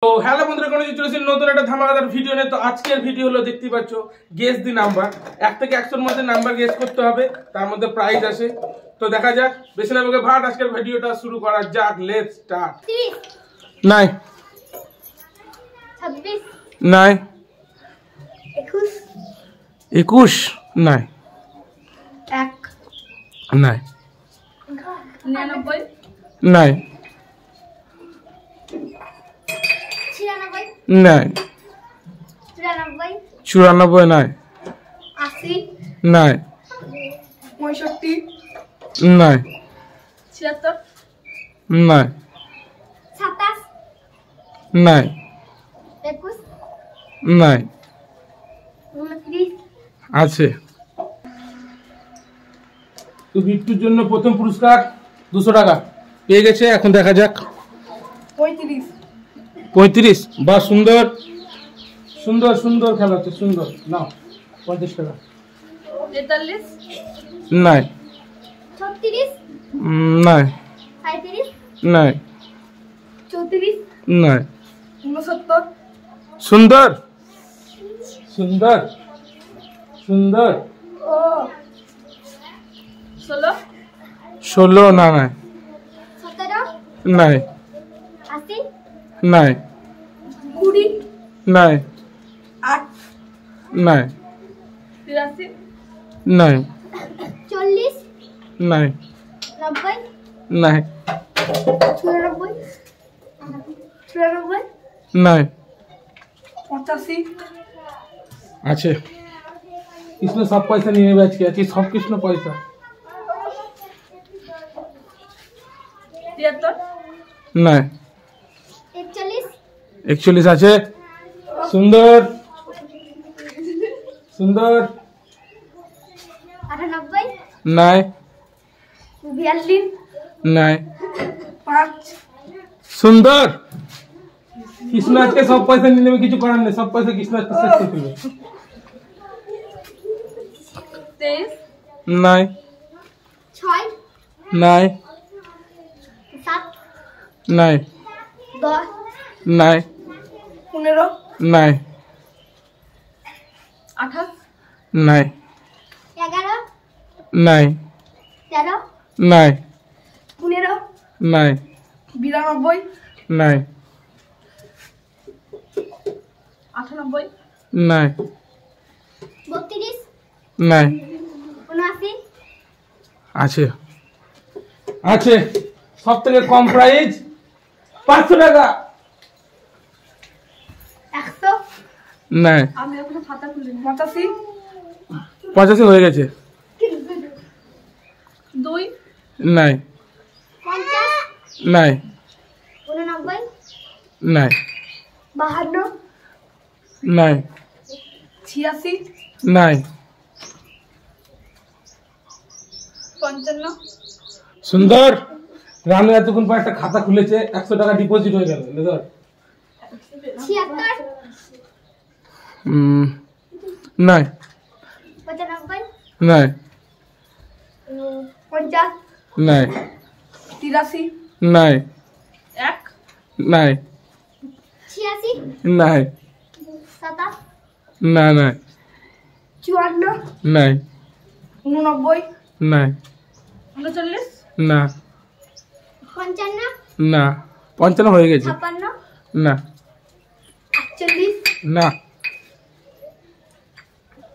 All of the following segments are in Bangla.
তো হ্যালো বন্ধুরা, কোনো চলেছি নতুন একটা ধামাকাদার ভিডিও নিয়ে। তো আজকের ভিডিও হলো দেখতেই পাচ্ছ, গেস দি নাম্বার। 1 থেকে 100-র মধ্যে নাম্বার গেস করতে হবে, তার মধ্যে প্রাইজ আসে। তো দেখা যাক, বেশি না বকে ভাট আজকের ভিডিওটা শুরু করা যাক। Let's start. 30 নাই 26 নাই 21 21 নাই 1 নাই 99 নাই 96 নাই 94 94 নাই 80 নাই 65 নাই 76 নাই 27 নাই 21 নাই 29 আছে। তো বিট্টুর জন্য প্রথম পুরস্কার 200 টাকা পেয়ে গেছে। এখন দেখা যাক 35। বা সুন্দর সুন্দর সুন্দর খেলা হচ্ছে, সুন্দর। নাও 50 টাকা। 43 নাই 36 নাই 37 নাই 34 নাই 69 সুন্দর সুন্দর সুন্দর ও 16 16 না নাই 17 নাই 80 নাই 20 নাই 8 নাই 83 নাই 40 নাই 90 নাই 94 94 নাই 85 আছে। কৃষ্ণ সব পয়সা নিয়ে নেবে আজকে, আজকে সব কৃষ্ণ পয়সা। 73 নাই 41 41 আছে। সুন্দর সুন্দর 98 নাই 42 নাই 5 সুন্দর। কৃষ্ণ আজকে সব পয়সা নিয়ে নেবে, কিছু করার নেই, সব পয়সা কৃষ্ণ আজকে শেষ করে ফেলবে। 23 নাই 6 নাই 7 নাই 10 নাই 15 নাই 28 নাই 11 নাই 13 নাই 15 নাই 92 নাই 98 নাই 32 নাই 79 আছে আছে। সব থেকে কম প্রাইস 500 টাকা। 100 নাই আমি ওখানে খাতা খুলি 85 85 হয়ে গেছে। 2 নাই 50 নাই 89 নাই 52 নাই 86 নাই 55 সুন্দর। রানু এতক্ষণ পর একটা খাতা খুলেছে, 100 টাকা ডিপোজিট হয়ে গেল। 76 নাই 95 নাই 50 নাই 83 নাই 1 নাই 86 নাই 27 না নাই 54 নাই 89 নাই 39 না 55 না 55 হয়ে গেছে। 56 না 48 না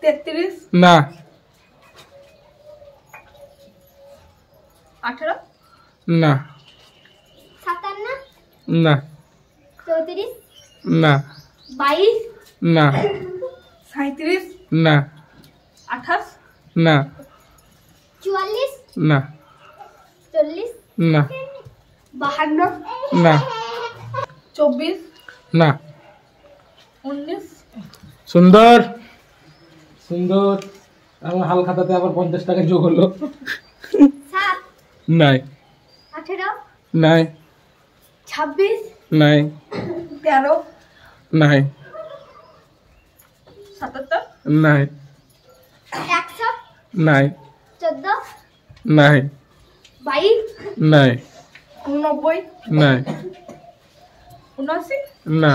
33 না 18 না 57 না 34 না 22 না 37 না 28 না 44 না 40 না 52 না 24 না 19 সুন্দর সুন্দর। আমার হাল খাতাতে আবার 50 টাকা যোগ হলো। 7 নাই 18 নাই 26 নাই 13 নাই 77 নাই 100 নাই 14 নাই 22 নাই 89 নাই 79 না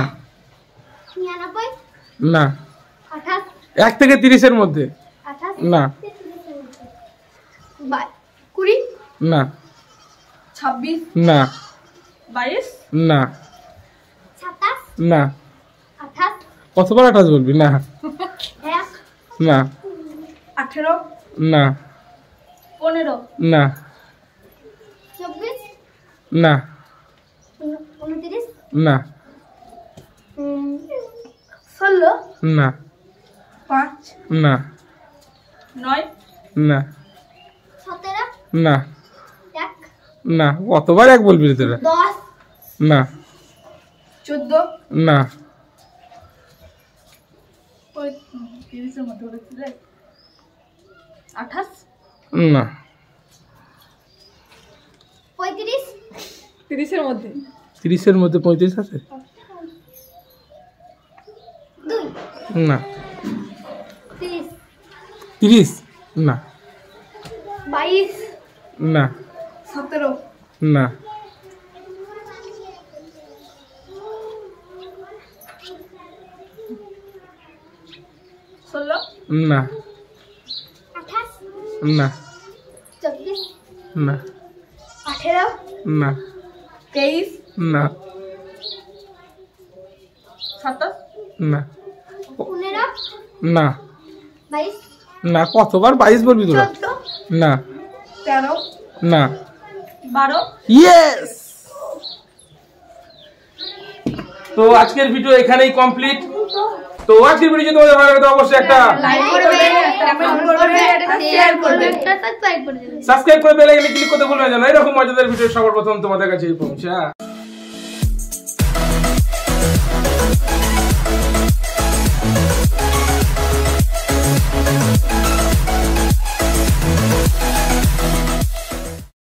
99 না 28 1 থেকে 30 এর মধ্যে 28 না 20 না 26 না 22 না 27 না 28 কতবার 28 বলবি না 1 না 18 না 15 না 24 না 29 না 16 না 5 না 9 না 17 না 1 না কতবার 1 বলবি রে তোরা 10 না 14 না 30 এর মধ্যে বলেছিলে 28 না 35 30 এর মধ্যে 30 এর মধ্যে 35 আছে 2 না 30 30 না 22 না 17 না 16 না 28 না 24 না 18 না 23 না 27 না 15 না 22 না কতবার 22 বলবি তোরা 14 না 13 না 12 ইয়েস তো আজকের ভিডিও এখানেই কমপ্লিট তো আজকের ভিডিও যদি তোমাদের ভালো লাগে তো অবশ্যই একটা লাইক করবে কমেন্ট করবে শেয়ার করবে সাবস্ক্রাইব করে দেবেন সাবস্ক্রাইব করে বেল আইকনে ক্লিক করতে ভুলবেন না এরকম মজাদার ভিডিও সবার প্রথম তোমাদের কাছে পৌঁছা